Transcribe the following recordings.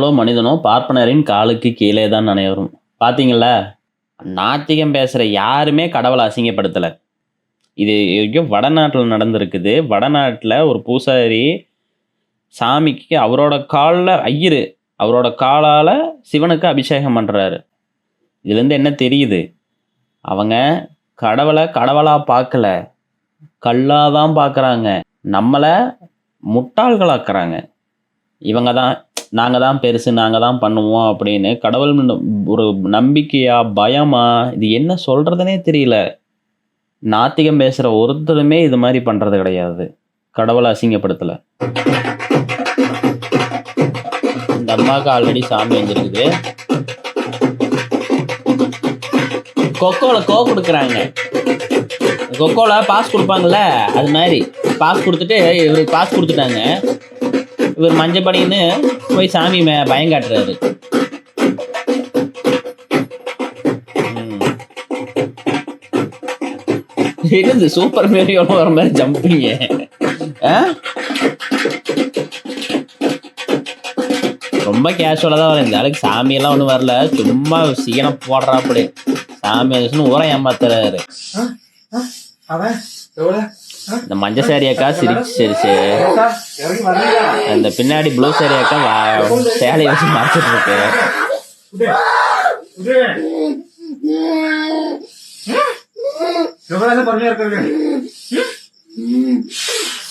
கடவுளோ மனிதனோ பார்ப்பனரின் காலுக்கு கீழே தான் அனைவரும். பார்த்தீங்களா? நாத்திகம் பேசுகிற யாருமே கடவுளை அசிங்கப்படுத்தலை. இது எங்கேயோ வடநாட்டில் நடந்திருக்குது. வடநாட்டில் ஒரு பூசாரி சாமிக்கு அவரோட காலில் அவரோட காலால் சிவனுக்கு அபிஷேகம் பண்ணுறாரு. இதுலேருந்து என்ன தெரியுது? அவங்க கடவுளை கடவுளாக பார்க்கல, கல்லாக தான் பார்க்குறாங்க. நம்மளை முட்டாள்களாக்குறாங்க. இவங்க தான் நாங்கள் தான் பெருசு, நாங்கள் தான் பண்ணுவோம் அப்படின்னு. கடவுள் ஒரு நம்பிக்கையா, பயமா, இது என்ன சொல்கிறதுனே தெரியல. நாத்திகம் பேசுகிற ஒருத்தருமே இது மாதிரி பண்ணுறது கிடையாது. கடவுளை அசிங்கப்படுத்தலை. இந்த அம்மாவுக்கு ஆல்ரெடி சாமி வந்துருக்குது. கொக்கோவில் கொடுக்குறாங்க. கொக்கோவில் பாஸ் கொடுப்பாங்கள்ல, அது மாதிரி பாஸ் கொடுத்துட்டு இவருக்கு பாஸ் கொடுத்துட்டாங்க. இவர் மஞ்சப்படின்னு போய் சாமி பயம் காட்டுறாரு. என்னது சூப்பர் மேரியோட வர மாதிரி ஜம்பிங்க. ரொம்ப கேஷுவலாக தான் வரும். இந்த ஆளுக்கு சாமியெல்லாம் ஒன்றும் வரல, சும்மா சீனை போடுறா. அப்படி சாமி வந்துச்சுன்னு ஊரை ஏமாத்துறாரு. இந்த மஞ்சள் சாரி அக்கா சிரிச்சு அந்த பின்னாடி ப்ளூ சாரி அக்கா சேலையை வச்சு மறைச்சிட்டு இருக்கு.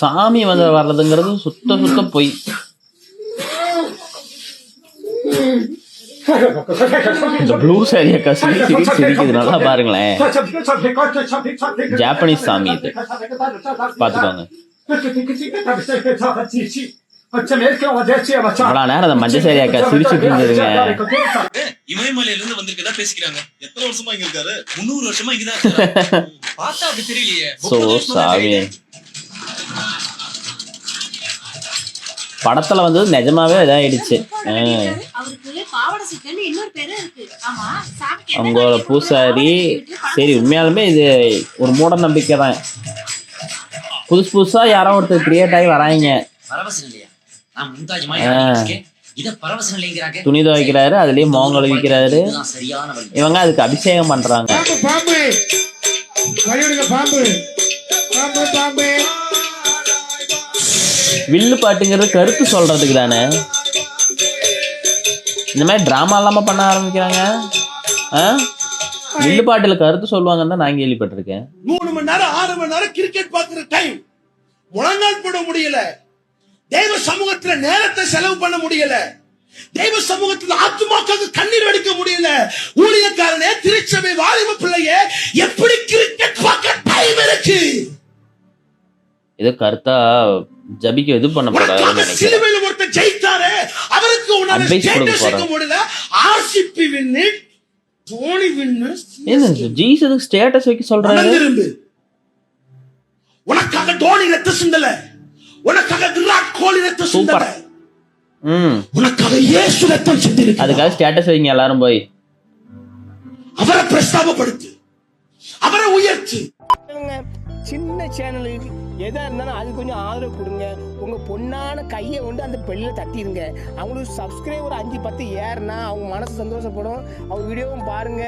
சாமி வந்து வர்றதுங்கிறது சுத்த பொய். இந்த ப்ளூ சாரி அக்கா சிரிக்குது. நல்லா பாருங்களேன். ஜாப்பனீஸ் சாமி இது, பாத்துக்கோங்க. அவ்வளோ நேரம் அந்த மஞ்சள் சாரி அக்கா சிரிச்சுட்டு இருந்ததுங்க. இமயமலையில இருந்து வந்திருக்கதா பேசிக்கிறாங்க. எத்தனை வருஷமா இங்க இருக்காரு? 300 வருஷமா இங்க தான் இருக்காரு. பார்த்தா அப்படி தெரியலையே. சோ சாமி படத்துல வந்து நிஜமாவே இதாயிடுச்சு. அவங்களோட பூசாரி சரி, உண்மையாலுமே இது ஒரு மூட நம்பிக்கை தான். புதுசா யாரோ ஒருத்தர் கிரியேட் ஆகி வராங்க. துணி துவைக்கிறாரு, அதுலயும் மோங்க கழுவிக்கிறாரு. இவங்க அதுக்கு அபிஷேகம் பண்றாங்க. வில்லு பாட்டுங்கிறது கருத்து சொல்றதுக்கு தானே. இந்த மாதிரி டிராமா இல்லாம பண்ண ஆரம்பிக்கிறாங்க. வில்லு பாட்டுல கருத்து சொல்லுவாங்கன்னு தான் நான் கேள்விப்பட்டிருக்கேன். 3 மணி நேரம் 6 மணி நேரம் கிரிக்கெட் பாக்குற டைம் முழங்கால் போட முடியல. தெய்வ சமூகத்துல நேரத்தை செலவு பண்ண முடியல. தெய்வ சமூகத்துல ஆத்துமாக்களுக்கு கண்ணீர் வடிக்க முடியல. ஊழியக்காரனே, திருச்சபை வாலிப பிள்ளையே, எப்படி கிரிக்கெட் பார்க்க டைம் இருக்கு? இது கருத்தா ஜபிக்கு இது பண்ண போறாரு. சிலுவையில் ஒருத்தர் ஜெயித்தாரே, அவருக்கு உன்னால ஸ்டேட்டஸ் வைக்க முடியல. ஆர்சிபி வின்னு, தோனி வின்னு. என்ன ஜீசஸ் ஸ்டேட்டஸ் வைக்க சொல்றாரு? உனக்காக தோனி ரத்த சிந்தல, உனக்காக விராட் கோலி ரத்த சிந்தல, உனக்காக இயேசு ரத்தம் சிந்திருக்கு. அதுக்காக ஸ்டேட்டஸ் வைங்க எல்லாரும் போய். அவரை பிரஸ்தாபப்படுத்து, அவரை உயர்த்து. சின்ன சேனலுக்கு எதா இருந்தாலும் அது கொஞ்சம் ஆதரவு கொடுங்க. உங்க பொண்ணான கையை கொண்டு அந்த பெல்ல தட்டிடுங்க. அவங்களுக்கு சப்ஸ்கிரைபர் 5-10 ஏறுனா அவங்க மனசு சந்தோஷப்படும். அவங்க வீடியோவும் பாருங்க.